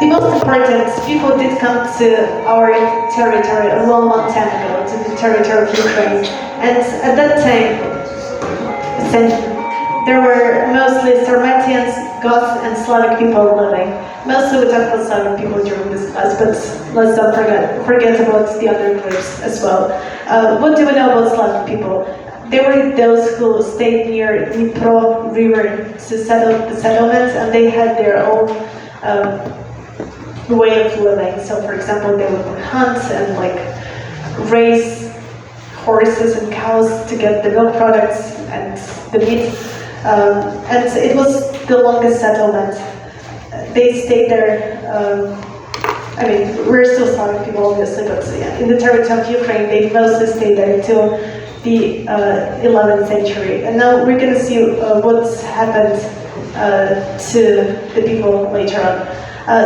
The most important people did come to our territory a long, long time ago, to the territory of Ukraine. And at that time, there were mostly Sarmatians, Goths, and Slavic people living. Mostly we talk about Slavic people during this class, but let's not forget about the other groups as well. What do we know about Slavic people? They were those who stayed near Dnipro River to settle the settlements, and they had their own way of living. So, for example, they would hunt and raise horses and cows to get the milk products and the meat. And it was the longest settlement. They stayed there. I mean, we're still Slavic people, obviously, but yeah, in the territory of Ukraine, they mostly stayed there until the 11th century. And now we're going to see what's happened to the people later on.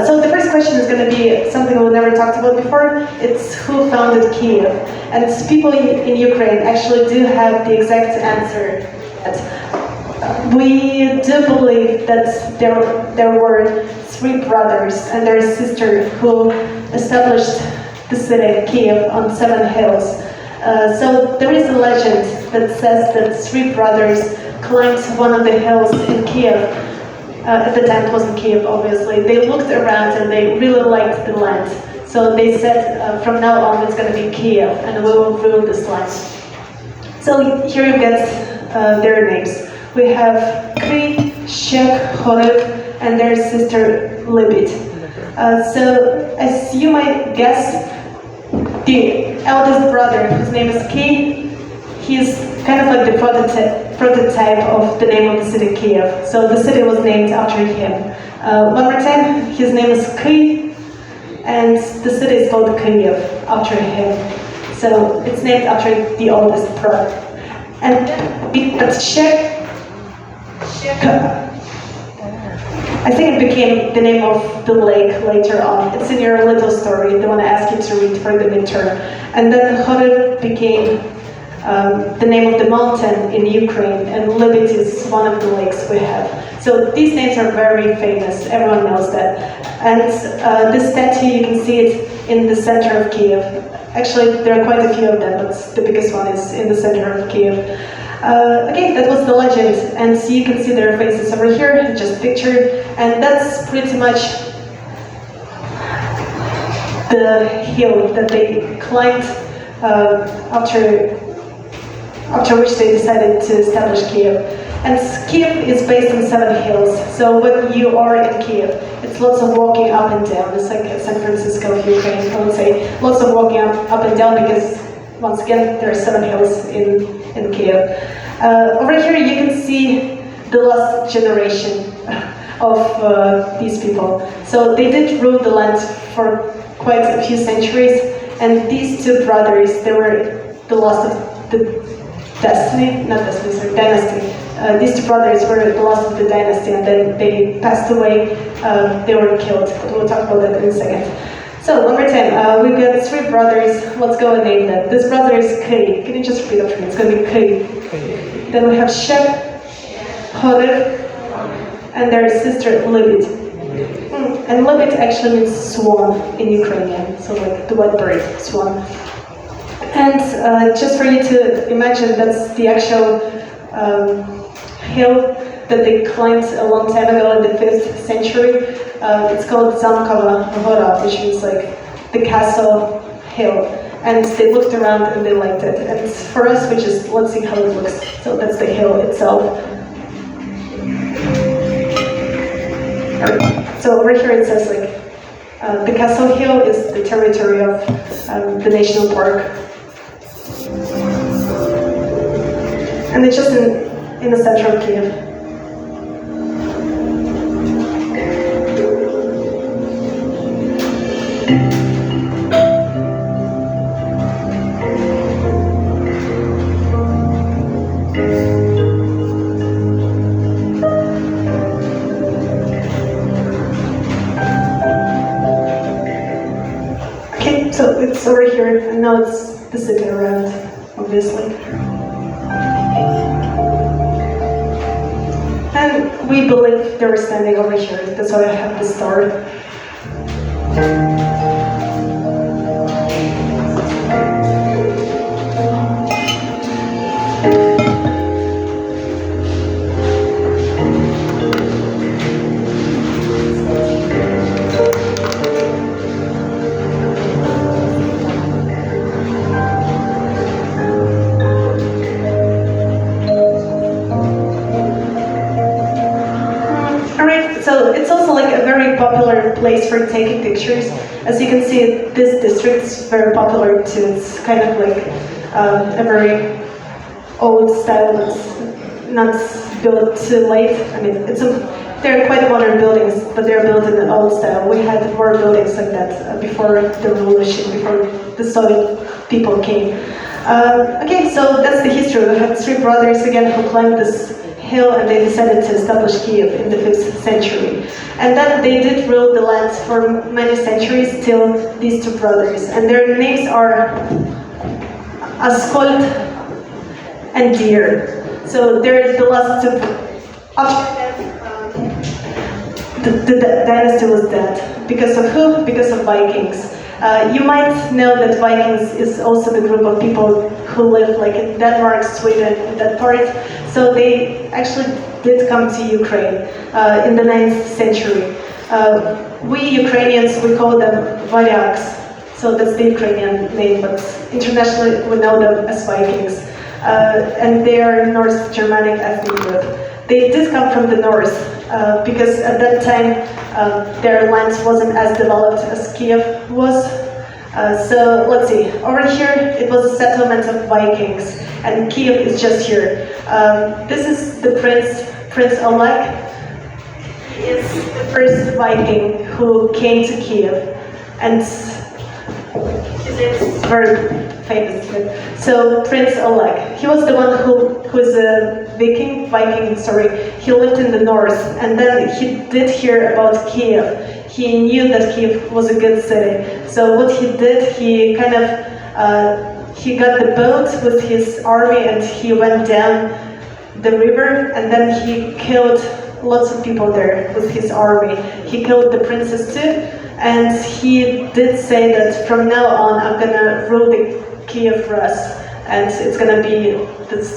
So the first question is going to be something we never talked about before. It's who founded Kiev. And people in Ukraine actually do have the exact answer. We do believe that there were three brothers and their sister who established the city Kiev on 7 hills. So there is a legend that says that three brothers climbed one of the hills in Kiev. At the time it wasn't Kiev, obviously. They looked around and they really liked the land. So they said, from now on it's going to be Kiev and we will rule this land. So here you get their names. We have Kri, Shek, Horev, and their sister Libit. So as you might guess, the eldest brother, whose name is Ki, he's kind of like the prototype of the name of the city Kiev. So the city was named after him. One more time, his name is Ki, and the city is called Kiev after him. So it's named after the oldest brother. But Shek, I think it became the name of the lake later on. It's in your little story, the one I asked you to read for the midterm. And then Horev became the name of the mountain in Ukraine, and Libit is one of the lakes we have. So these names are very famous, everyone knows that. And this statue, you can see it in the center of Kiev. Actually, there are quite a few of them, but the biggest one is in the center of Kiev. Again, that was the legend, and so you can see their faces over here, just pictured, and that's pretty much the hill that they climbed after which they decided to establish Kiev. And Kiev is based on 7 hills, so when you are in Kiev, it's lots of walking up and down. It's like San Francisco of Ukraine, I would say. Lots of walking up and down because, once again, there are 7 hills in Kiev. Over here you can see the last generation of these people. So they did rule the land for quite a few centuries, and these 2 brothers, they were the last of the dynasty. These 2 brothers were the last of the dynasty, and then they passed away, they were killed, but we'll talk about that in a second. So, one more time, we've got 3 brothers. Let's go and name them. This brother is Kri. Can you just repeat it for me? It's going to be Kri. Then we have Shek, Horev, and their sister Libit. And Libit actually means swan in Ukrainian, so like the white bird, swan. And just for you to imagine, that's the actual hill that they climbed a long time ago in the 5th century. It's called Zamkova Hora, which means like the castle hill. And they looked around and they liked it. And for us, let's see how it looks. So that's the hill itself. So over here it says the castle hill is the territory of the national park. And it's just in the center of Kiev. Okay, so it's over here, and now it's the city around, obviously. And we believe they were standing over here, that's why I have the star. Alright, so it's also like a very popular place for taking pictures. As you can see, this district is very popular too. It's kind of like a very old style that's not built too late. I mean, they're quite modern buildings, but they're built in an old style. We had more buildings like that before the revolution, before the Soviet people came. Okay, so that's the history. We had three brothers again who climbed this hill, and they decided to establish Kiev in the 5th century. And then they did rule the land for many centuries till these two brothers. And their names are Askold and Deer. So they're the last two. After the dynasty was dead. Because of who? Because of Vikings. You might know that Vikings is also the group of people who live like in Denmark, Sweden, that part. So they actually did come to Ukraine in the 9th century. We Ukrainians, we call them Varyaks. So that's the Ukrainian name, but internationally we know them as Vikings. And they are North Germanic ethnic group. They did come from the north because at that time their land wasn't as developed as Kiev was. So let's see, over here it was a settlement of Vikings, and Kiev is just here. This is the Prince Oleg. He is the first Viking who came to Kiev, and his name is very famous. So Prince Oleg, he was the one who is a Viking, sorry. He lived in the north, and then he did hear about Kiev. He knew that Kiev was a good city. So what he did, he kind of he got the boat with his army and he went down the river, and then he killed lots of people there with his army. He killed the princess too, and he did say that from now on I'm gonna rule the Kiev Rus, and it's gonna be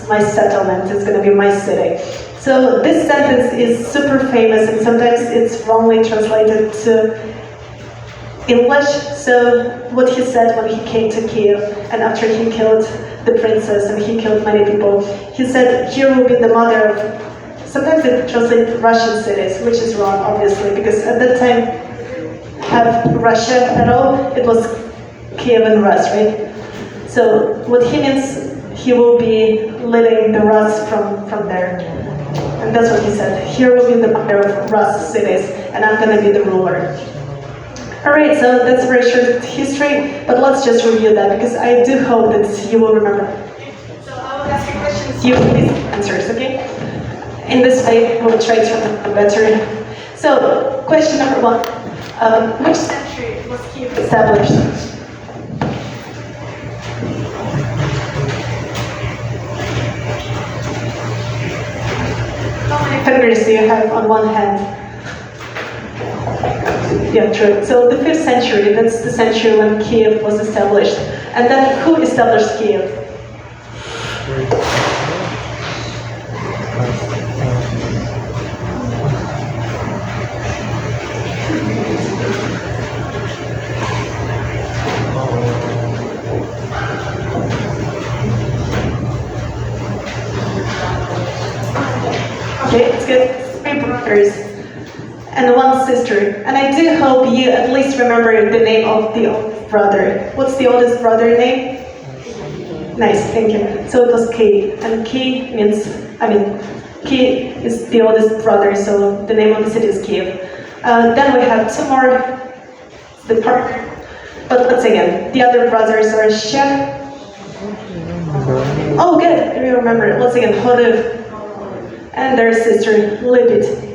my settlement, it's gonna be my city. So this sentence is super famous, and sometimes it's wrongly translated to English. So what he said when he came to Kiev, and after he killed the princess and he killed many people, he said, here will be the mother of, sometimes they translate Russian cities, which is wrong, obviously, because at that time, have Russia at all, it was Kiev and Rus, right? So what he means, he will be leading the Rus from there. And that's what he said. Here will be the mother of Rus cities, and I'm going to be the ruler. Alright, so that's a very short history, but let's just review that, because I do hope that you will remember. So I will ask you questions, you please answers, okay? In this way, we'll try to remember better. So, question number 1. Which century was Kiev established? How many fingers do you have on one hand? Yeah, true. So the 5th century, that's the century when Kiev was established. And then who established Kiev? Okay, it's good. 3 brothers and 1 sister. And I do hope you at least remember the name of the oldest brother. What's the oldest brother name? Nice, thank you. So it was K. And K means, K is the oldest brother, so the name of the city is Kiev. Then we have 2 more, the partner. But let's again, the other brothers are Shek. Oh, good, I remember. Let's again, Horev. And their sister, Libit.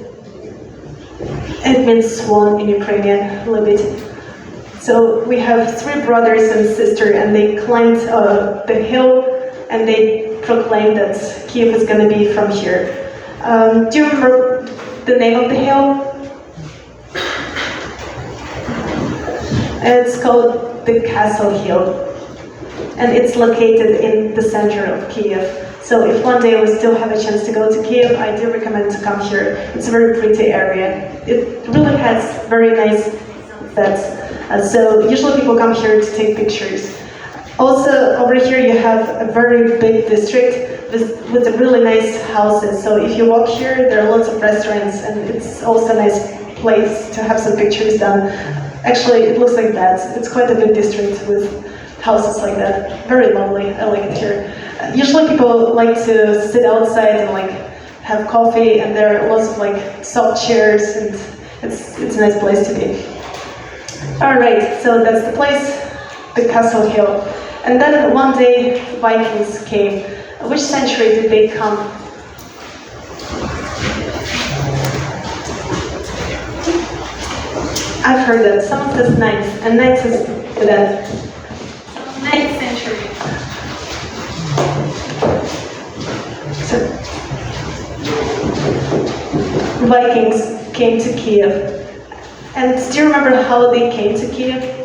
It means swan in Ukrainian, Libit. So we have 3 brothers and sister, and they climbed the hill, and they proclaimed that Kiev is going to be from here. Do you remember the name of the hill? It's called the Castle Hill, and it's located in the center of Kiev. So if one day we still have a chance to go to Kiev, I do recommend to come here. It's a very pretty area. It really has very nice sunsets. So usually people come here to take pictures. Also, over here you have a very big district with really nice houses. So if you walk here, there are lots of restaurants, and it's also a nice place to have some pictures done. Actually, it looks like that. It's quite a big district with houses like that. Very lovely. I like it here. Usually people like to sit outside and have coffee, and there are lots of soft chairs, and it's a nice place to be. All right, so that's the place, the Castle Hill. And then one day Vikings came. Which century did they come? I've heard that. Someone says 9th, and 9th is that. 9th century. So, Vikings came to Kiev. And do you remember how they came to Kiev?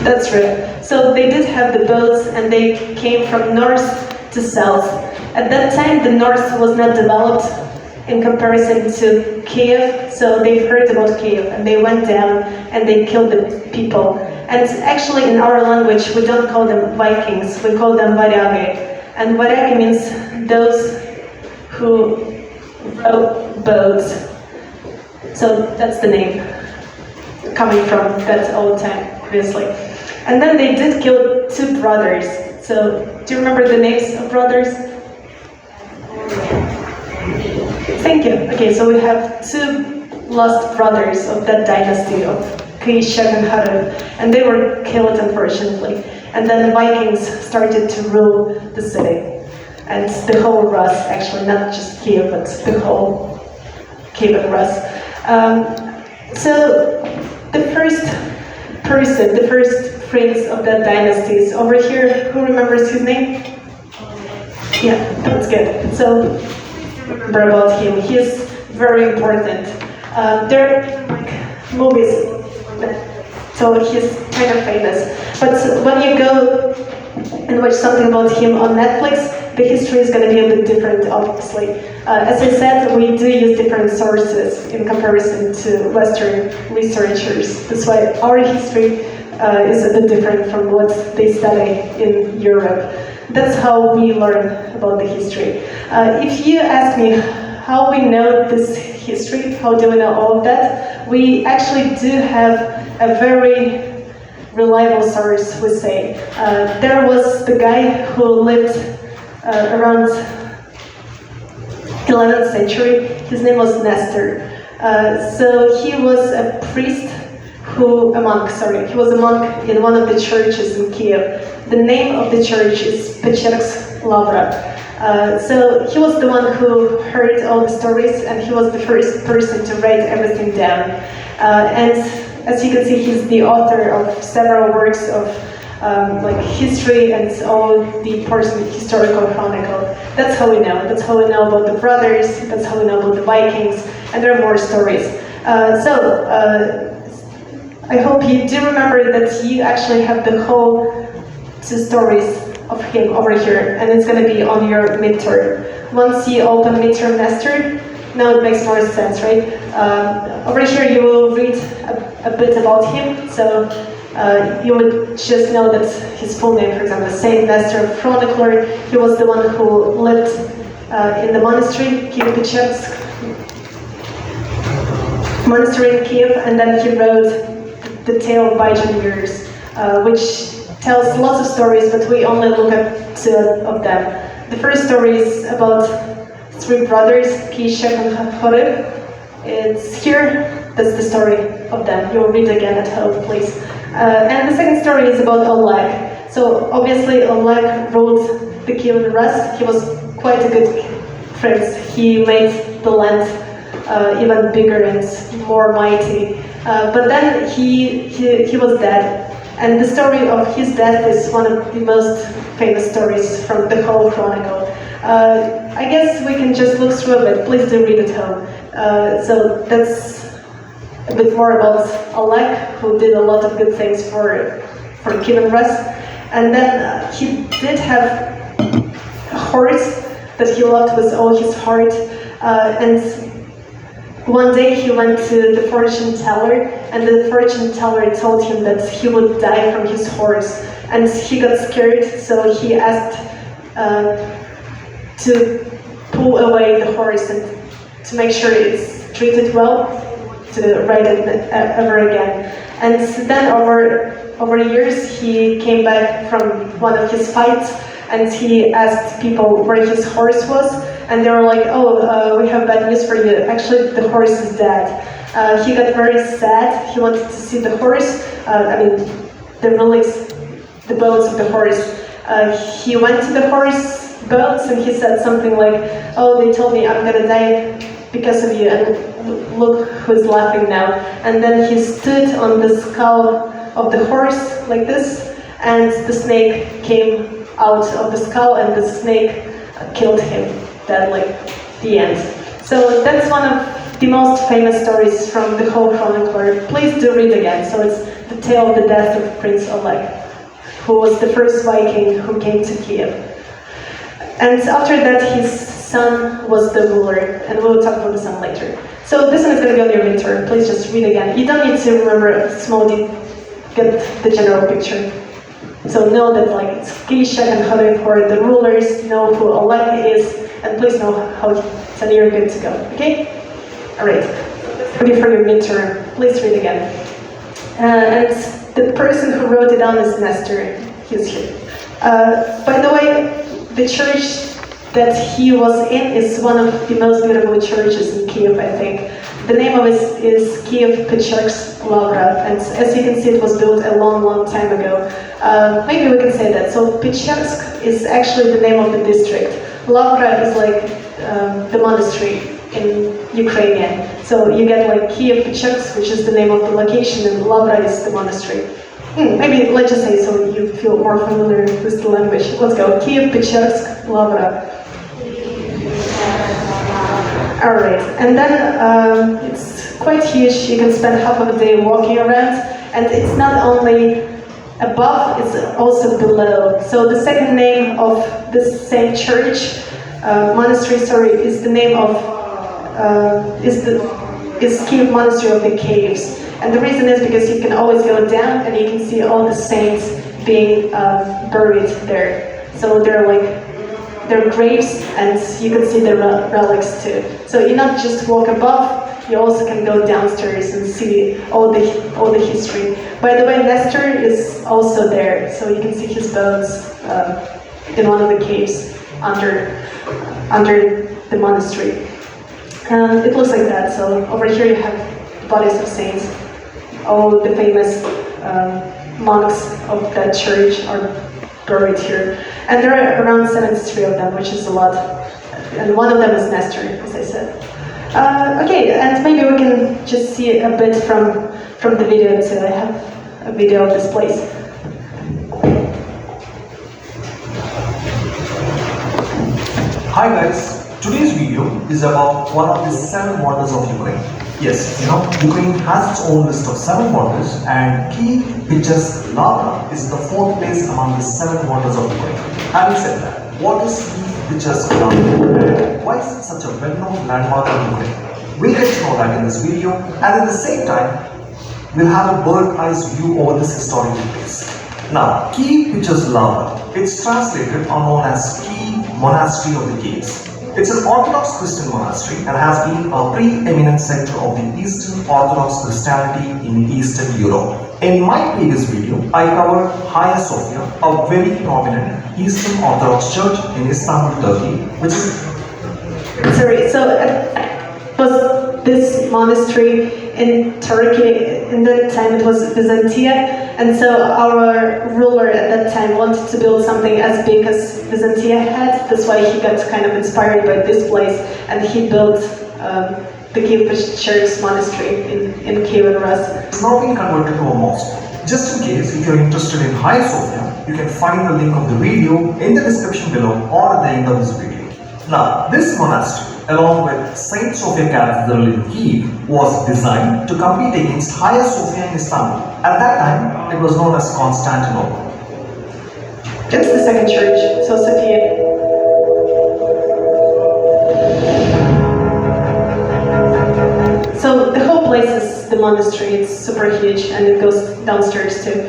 That's right. So they did have the boats, and they came from north to south. At that time, the north was not developed in comparison to Kiev, so they've heard about Kiev, and they went down and they killed the people. And actually, in our language, we don't call them Vikings, we call them Varyagi. And Varyagi means those who row boats. So that's the name, coming from that old time, obviously. And then they did kill 2 brothers. So, do you remember the names of brothers? Thank you. Okay, so we have 2 lost brothers of that dynasty of Kishak and Harad, and they were killed, unfortunately. And then the Vikings started to rule the city. And the whole Rus, actually, not just Kiev, but the whole Kiev and Rus. So the first person, the first prince of that dynasty is over here. Who remembers his name? Yeah, that's good. So remember about him. He is very important. There are movies, so he's kind of famous. But when you go and watch something about him on Netflix, the history is going to be a bit different, obviously. As I said, we do use different sources in comparison to Western researchers. That's why our history is a bit different from what they study in Europe. That's how we learn about the history. If you ask me how we know this history, how do we know all of that, we actually do have a very reliable source, we say. There was the guy who lived around 11th century. His name was Nestor. So he was a priest he was a monk in one of the churches in Kiev. The name of the church is Pechersk Lavra. So he was the one who heard all the stories, and he was the first person to write everything down. And as you can see, he's the author of several works of history and all the important historical chronicle. That's how we know. That's how we know about the brothers. That's how we know about the Vikings, and there are more stories. I hope you do remember that you actually have the whole 2 stories of him over here, and it's going to be on your midterm. Once you open midterm Nestor, now it makes more sense, right? Over here you will read a bit about him, so you would just know that his full name, for example, Saint Nestor Chronicler. He was the one who lived in the monastery, Kiev-Pechersk monastery in Kiev, and then he wrote the tale of Bajan years, which tells lots of stories, but we only look at 2 of them. The first story is about 3 brothers, Kishak and Harad. It's here. That's the story of them. You'll read again at home, please. And the second story is about Oleg. So obviously Oleg ruled the Kiev and Rus. He was quite a good prince. He made the land even bigger and more mighty. But then he was dead. And the story of his death is one of the most famous stories from the whole chronicle. I guess we can just look through it. Please do read at home. So that's a bit more about Oleg, who did a lot of good things for Kiev and Rus. And then he did have a horse that he loved with all his heart. And one day he went to the fortune teller, and the fortune teller told him that he would die from his horse. And he got scared, so he asked to pull away the horse and to make sure it's treated well, to ride it ever again. And then over years he came back from one of his fights, and he asked people where his horse was, and they were like, oh, we have bad news for you. Actually, the horse is dead. He got very sad. He wanted to see the horse, the relics, the bones of the horse. He went to the horse bones and he said something like, oh, they told me I'm gonna die because of you, and look who's laughing now. And then he stood on the skull of the horse like this, and the snake came out of the skull, and the snake killed him deadly. The end. So that's one of the most famous stories from the whole chronicler. Please do read again. So it's the tale of the death of Prince Oleg, who was the first Viking who came to Kiev. And after that, his son was the ruler, and we'll talk about the son later. So this one is going to be on your midterm. Please just read again. You don't need to remember small details. Get the general picture. So know that it's Kishak and Khodayfor, the rulers, know who Oleg is, and please know how then you're good to go. Okay? Alright. Ready for your midterm. Please read again. And the person who wrote it down is Nestor. He's here. By the way, the church that he was in is one of the most beautiful churches in Kiev, I think. The name of it is Kiev Pechursk Lavra, and as you can see, it was built a long, long time ago. Maybe we can say that. So Pechursk is actually the name of the district. Lavra is the monastery in Ukrainian. So you get Kiev Pechursk, which is the name of the location, and Lavra is the monastery. Maybe let's just say so you feel more familiar with the language. Let's go. Kiev Pechursk Lavra. Alright, and then it's quite huge. You can spend half of the day walking around, and it's not only above, it's also below. So the second name of this same church, monastery, is the name of, is Kiev Monastery of the Caves. And the reason is because you can always go down and you can see all the saints being buried there. So they're graves, and you can see the relics too. So you not just walk above, you also can go downstairs and see all the history. By the way, Nestor is also there, so you can see his bones in one of the caves under the monastery. It looks like that. So over here you have bodies of saints. All the famous monks of that church are buried here. And there are around 73 of them, which is a lot. And one of them is Nestor, as I said. Okay, and maybe we can just see a bit from the video too. I have a video of this place. Hi guys, today's video is about one of the 7 wonders of Ukraine. Yes, Ukraine has its own list of 7 wonders, and Kiev Pechursk Lavra is the 4th place among the 7 wonders of Ukraine. Having said that, what is Kiev Pechursk Lavra? Why is it such a well-known landmark in Ukraine? We'll get to know that in this video, and at the same time, we'll have a bird's-eye view over this historical place. Now, Kiev Pechursk Lavra, it's translated or known as Kiev Monastery of the Caves. It's an Orthodox Christian monastery and has been a preeminent center of the Eastern Orthodox Christianity in Eastern Europe. In my previous video, I covered Hagia Sophia, a very prominent Eastern Orthodox church in Istanbul, Turkey, which is... Sorry, so was this monastery in Turkey? In that time it was Byzantium, and so our ruler at that time wanted to build something as big as Byzantium had. That's why he got kind of inspired by this place, and he built the Kiev Pechursk Monastery in Kiev and Rus. It's now been converted to a mosque. Just in case, if you're interested in Hagia Sophia, you can find the link of the video in the description below or at the end of this video. Now, this monastery, along with Saint Sophia Cathedral in Kiev, was designed to compete against Hagia Sophia in Istanbul. At that time, it was known as Constantinople. That's the second church, so Sophia. So the whole place is the monastery. It's super huge, and it goes downstairs too.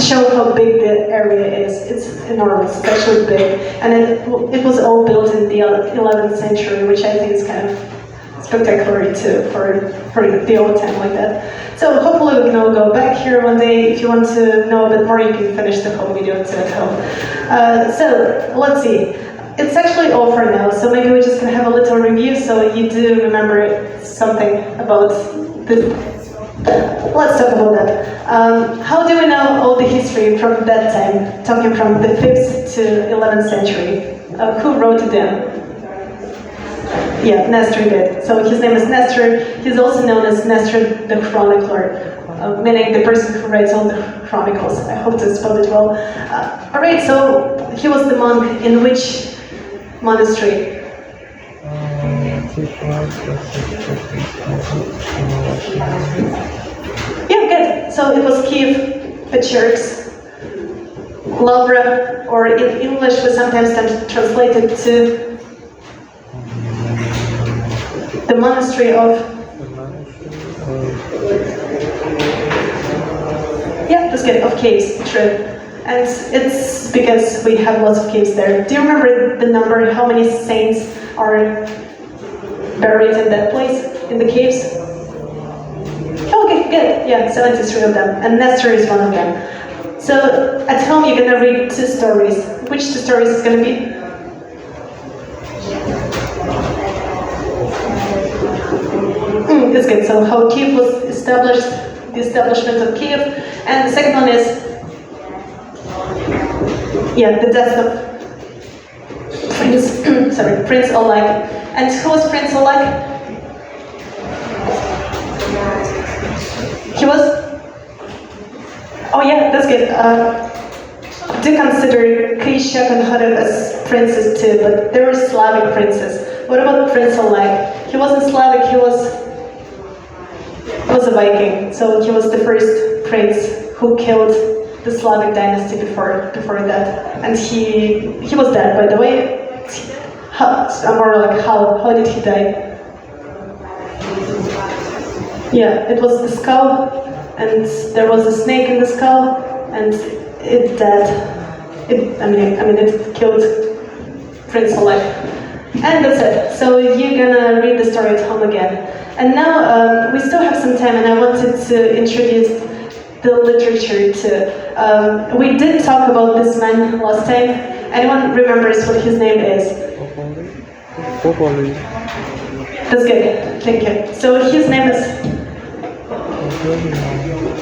Show how big the area is. It's enormous, it's actually big. And it was all built in the 11th century, which I think is kind of spectacular too for the old time like that. So hopefully we can all go back here one day. If you want to know a bit more, you can finish the whole video too at home. So let's see. It's actually all for now, so maybe we're just going to have a little review so you do remember something about the... Let's talk about that. How do we know all the history from that time, talking from the 5th to 11th century? Who wrote it down? Yeah, Nestor did. So his name is Nestor. He's also known as Nestor the Chronicler, meaning the person who writes all the chronicles. I hope to spell it well. Alright, so he was the monk in which monastery? Yeah, good. So it was Kiev, Pechurks, Lavra, or in English we sometimes translate it to the monastery of... Yeah, that's good, of caves, true. And it's because we have lots of caves there. Do you remember the number, how many saints are buried in that place, in the caves? Okay, good. Yeah, 73 of them, and Nestor is one of them. So at home you're gonna read 2 stories. Which 2 stories is gonna be? That's good. So how Kiev was established, the establishment of Kiev, and the second one is, yeah, the death of Prince Oleg. And who was Prince Oleg? He was... Oh yeah, that's good. Do consider Krishak and Harev as princes too, but they were Slavic princes. What about Prince Oleg? He wasn't Slavic, he was a Viking. So he was the first prince who killed the Slavic dynasty before that. And he was dead, by the way. How did he die? Yeah, it was the skull, and there was a snake in the skull, and it died. It killed Prince Oleg. And that's it. So you're gonna read the story at home again. And now we still have some time, and I wanted to introduce the literature too. We did talk about this man last time. Anyone remembers what his name is? That's good, thank you. So his name is...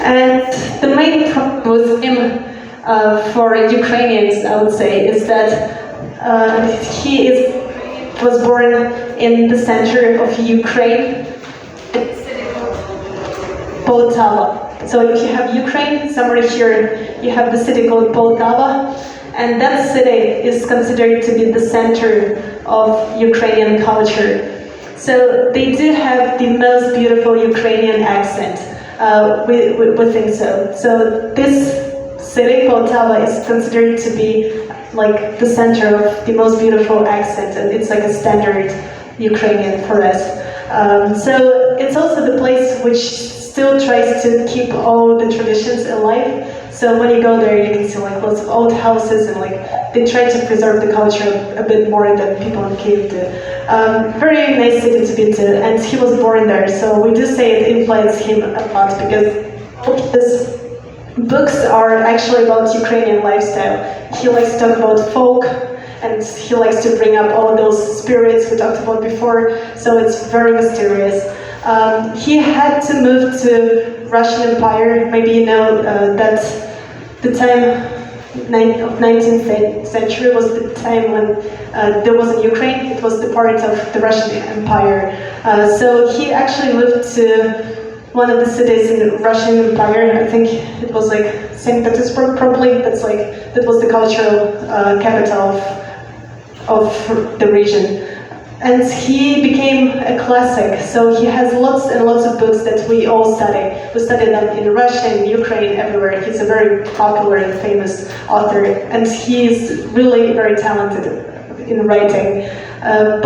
And the main problem with him for Ukrainians, I would say, is that he was born in the center of Ukraine, Poltava. So if you have Ukraine, somewhere here you have the city called Poltava, and that city is considered to be the center of Ukrainian culture. So they do have the most beautiful Ukrainian accent. We think so. So this city, Poltava, is considered to be like the center of the most beautiful accent, and it's like a standard Ukrainian for us. So it's also the place which still tries to keep all the traditions alive. So when you go there, you can see like lots of old houses, and like they try to preserve the culture a bit more than people in Kiev do. Very nice city to be to, and he was born there. So we do say it influenced him a lot, because his books are actually about Ukrainian lifestyle. He likes to talk about folk, and he likes to bring up all those spirits we talked about before. So it's very mysterious. He had to move to Russian Empire. Maybe you know that the time of 19th century was the time when there wasn't Ukraine. It was the part of the Russian Empire. So he actually moved to one of the cities in the Russian Empire. I think it was like St. Petersburg, probably. That was the cultural capital of the region. And he became a classic, so he has lots and lots of books that we all study. We study them in Russia, in Ukraine, everywhere. He's a very popular and famous author, and he's really very talented in writing.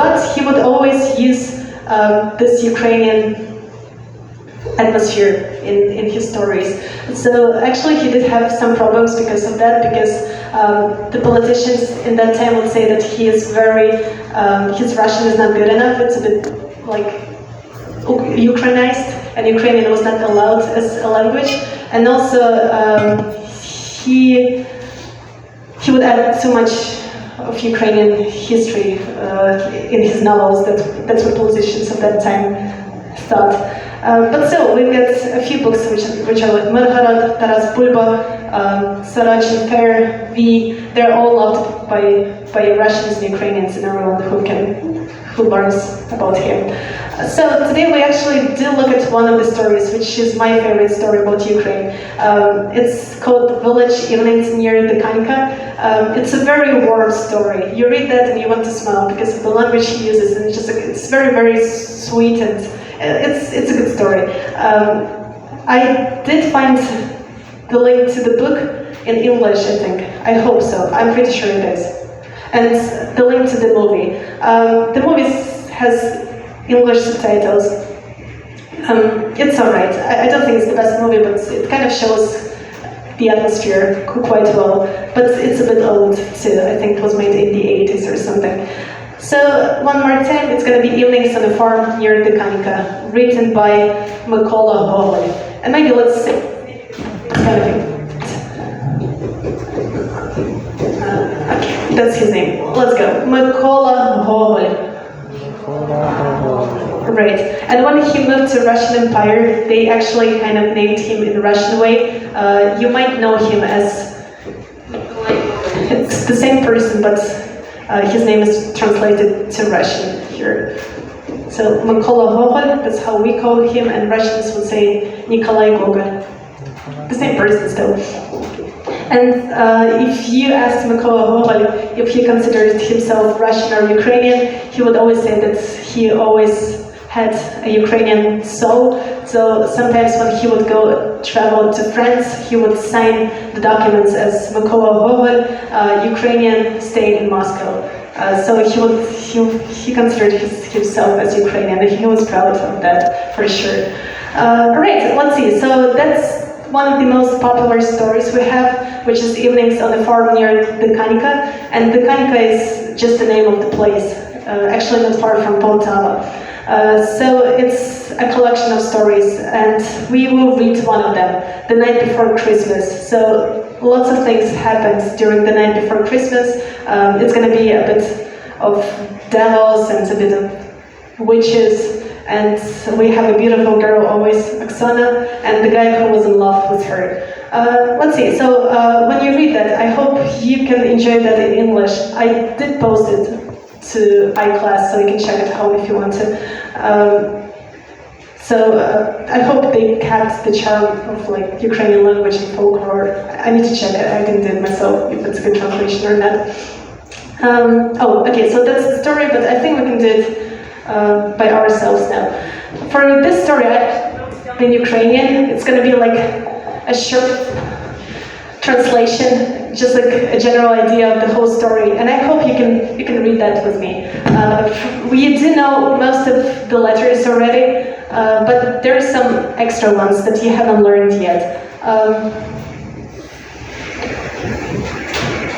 But he would always use this Ukrainian atmosphere in his stories. So actually he did have some problems because of that, because the politicians in that time would say that he is very, his Russian is not good enough. It's a bit like Ukrainized, and Ukrainian was not allowed as a language. And also he would add too much of Ukrainian history in his novels. That's what politicians of that time thought. But still, we've got a few books which are like Mirgorod, Taras Bulba, Saracen Fair, V. They're all loved by Russians and Ukrainians and everyone who learns about him. So today we actually do look at one of the stories, which is my favorite story about Ukraine. It's called Village Evenings near the Kanka. It's a very warm story. You read that and you want to smile because of the language he uses, and it's very, very sweet, and it's a good story. I did find the link to the book in English, I think. I hope so. I'm pretty sure it is. And the link to the movie. The movie has English subtitles. It's alright. I don't think it's the best movie, but it kind of shows the atmosphere quite well. But it's a bit old too. I think it was made in the 80s or something. So, one more time, it's going to be Evenings on a Farm near the Kanka, written by Mykola Gogol. And maybe let's see. Kind of okay, that's his name. Let's go. Mykola Gogol. Right. And when he moved to Russian Empire, they actually kind of named him in the Russian way. You might know him as, it's the same person, but his name is translated to Russian here. So Mykola Gogol, that's how we call him, and Russians would say Nikolai Gogol. The same person still. And if you asked Mykola Gogol if he considered himself Russian or Ukrainian, he would always say that he always had a Ukrainian soul. So sometimes when he would go travel to France, he would sign the documents as Mykola Gogol, Ukrainian, staying in Moscow. So he considered himself as Ukrainian, and he was proud of that for sure. Alright, let's see. So that's one of the most popular stories we have, which is Evenings on a Farm near the Kanka. And the Kanka is just the name of the place, actually not far from Poltava. So it's a collection of stories, and we will read one of them, The Night Before Christmas. So lots of things happened during the night before Christmas. It's going to be a bit of devils and a bit of witches, and we have a beautiful girl always, Oksana, and the guy who was in love with her. Let's see, so when you read that, I hope you can enjoy that in English. I did post it to iClass, so you can check it home if you want to. I hope they kept the charm of like Ukrainian language and folklore. I need to check it. I didn't do it myself, if it's a good translation or not. Okay, so that's the story, but I think we can do it by ourselves now. For this story, in Ukrainian, it's going to be like a short translation, just like a general idea of the whole story, and I hope you can read that with me. We do know most of the letters already, but there are some extra ones that you haven't learned yet.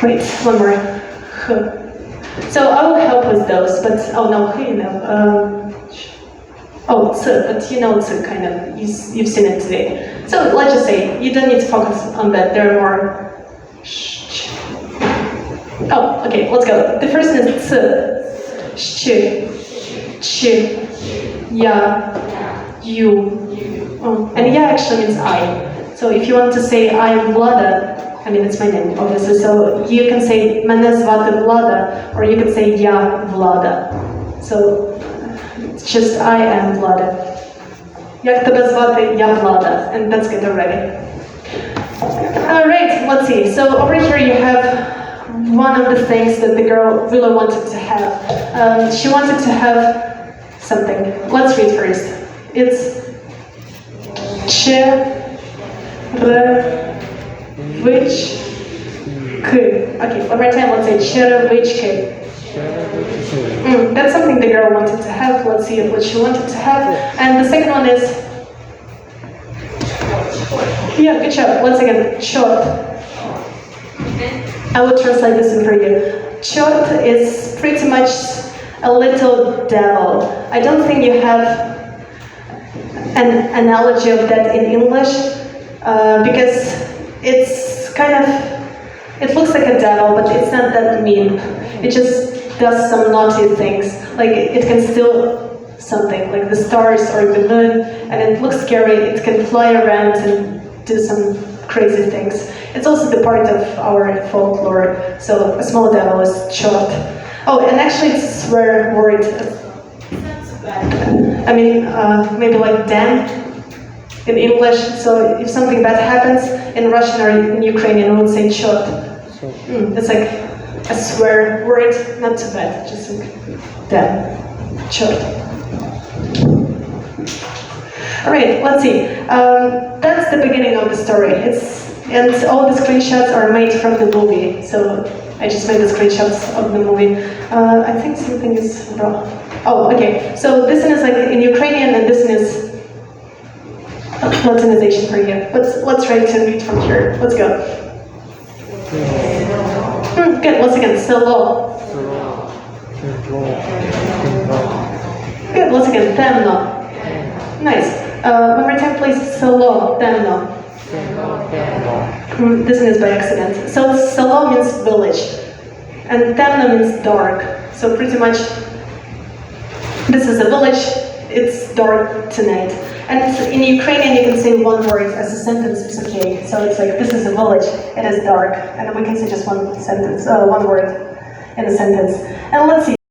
Wait, one more. So I will help with those, but oh no, you know. Oh, but you know, kind of, you've seen it today. So let's just say, you don't need to focus on that, there are more. Oh, okay, let's go. The first is ch, ya, you. Oh, and ya actually means I. So if you want to say I am Vlada, I mean, it's my name, obviously, so you can say Мене звати Vlada, or you can say Я Vlada. So it's just I am Vlada. Як тебе звати? Я Vlada. And that's good already. Alright, let's see. So over here you have one of the things that the girl really wanted to have. She wanted to have something. Let's read first. It's черевички. Okay, one more time, let's say черевички. That's something the girl wanted to have. Let's see what she wanted to have. And the second one is, yeah, good job. Once again, черт. I will translate this in for you. Черт is pretty much a little devil. I don't think you have an analogy of that in English, because it's kind of, it looks like a devil, but it's not that mean. It just does some naughty things. Like it can steal something, like the stars or the moon, and it looks scary. It can fly around and do some crazy things. It's also the part of our folklore. So a small devil is черт. Oh, and actually it's a swear word. I mean, maybe like damn in English. So if something bad happens in Russian or in Ukrainian, we would say черт. It's like a swear word, not too bad, just like damn, черт. Alright, let's see. That's the beginning of the story. And all the screenshots are made from the movie. So I just made the screenshots of the movie. I think something is wrong. Oh, okay. So this one is like in Ukrainian, and this one is Latinization for you. But let's try to read from here. Let's go. Good. Once again, село. Good. Once again, темно. Nice. One more time, please. Село, темно. This one is by accident. So село means village, and темно means dark. So pretty much, this is a village. It's dark tonight. And in Ukrainian, you can say one word as a sentence. It's okay. So it's like, this is a village. It is dark, and we can say just one sentence, one word in a sentence. And let's see.